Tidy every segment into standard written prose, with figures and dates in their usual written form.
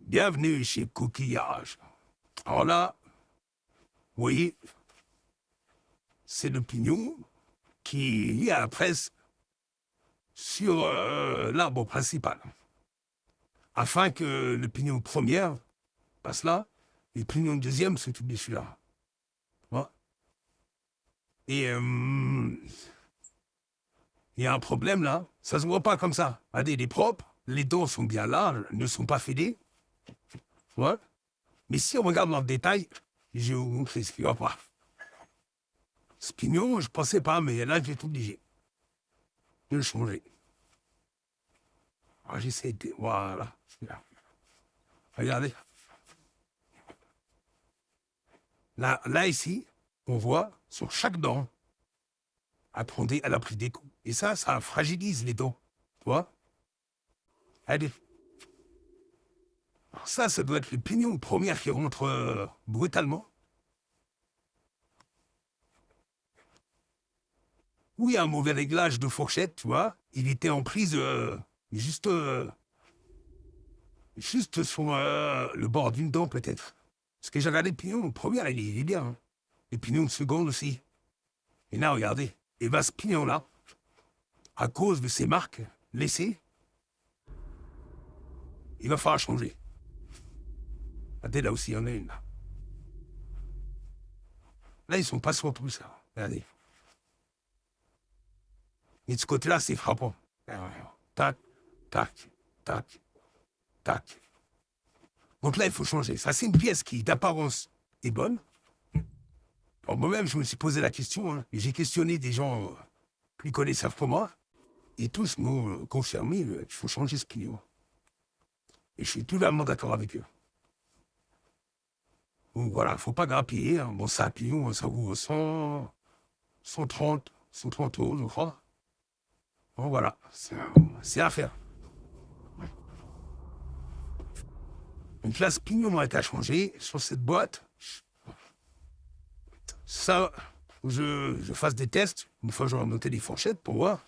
Bienvenue chez Coquillage. Alors là, vous voyez, c'est le pignon qui lie à la presse sur l'arbre principal. Afin que le pignon premier passe là, et le pignon deuxième s'occupe de celui-là. Voilà. Et il y a un problème là, ça se voit pas comme ça. Regardez, il est propre, les dents sont bien là, ne sont pas fêlées. Ouais. Mais si on regarde dans le détail, je vais vous montrer ce qu'il va pas. Ce pignon, je pensais pas, mais là, j'ai tout obligé de le changer. Alors j'essaie de... Voilà. Regardez. Là, ici, on voit sur chaque dent, attendez, elle a pris des coups. Et ça fragilise les dents. Tu vois? Allez. Alors ça doit être le pignon premier qui rentre brutalement. Où il y a un mauvais réglage de fourchette, tu vois. Il était en prise juste sur le bord d'une dent, peut-être. Parce que j'ai regardé le pignon, le premier, il est bien. Hein. Le pignon, le second aussi. Et là, regardez. Et bien, ce pignon-là, à cause de ces marques laissées, il va falloir changer. Regardez, là aussi, il y en a une. Là, ils sont pas sur tout ça. Regardez. Et de ce côté-là, c'est frappant. Tac, tac, tac, tac. Donc là, il faut changer. Ça, c'est une pièce qui, d'apparence, est bonne. Alors, moi-même, je me suis posé la question, hein, et j'ai questionné des gens qui connaissent ça pour moi, et tous m'ont confirmé qu'il faut changer ce pignon. Et je suis totalement d'accord avec eux. Donc voilà, faut pas grappiller. Hein. Bon, ça, pignon, ça vaut 100, 130, 130 euros, je crois. Bon, voilà, c'est à faire. Donc là, ce pignon a été à changer sur cette boîte. Ça, je fasse des tests. Une fois, j'aurai noté des fourchettes pour voir.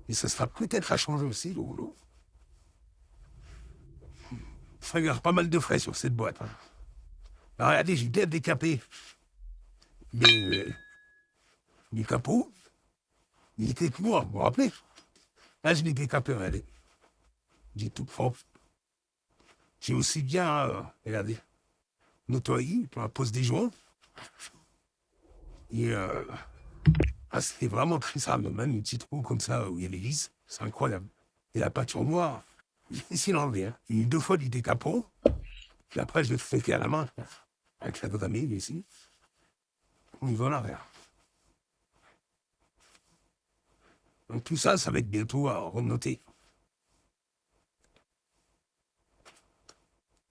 Et ça sera peut-être à changer aussi, le rouleau. Il va y avoir pas mal de frais sur cette boîte. Hein. Alors, regardez, j'ai bien décapé les capots. Il était que moi, vous vous rappelez? Là, je l'ai décapé, regardez. J'ai tout propre. J'ai aussi bien, regardez, nettoyé pour la pose des joints. Et c'était vraiment très sale. Même une petite trou comme ça où il y a les vis, c'est incroyable. Et la peinture noire, ici l'enlever. Hein. Il y a eu 2 fois du décapot. Puis après, je le fais à la main, avec la gramille ici. On y va en arrière. Donc tout ça, ça va être bientôt à renoter.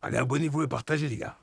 Allez, abonnez-vous et partagez, les gars.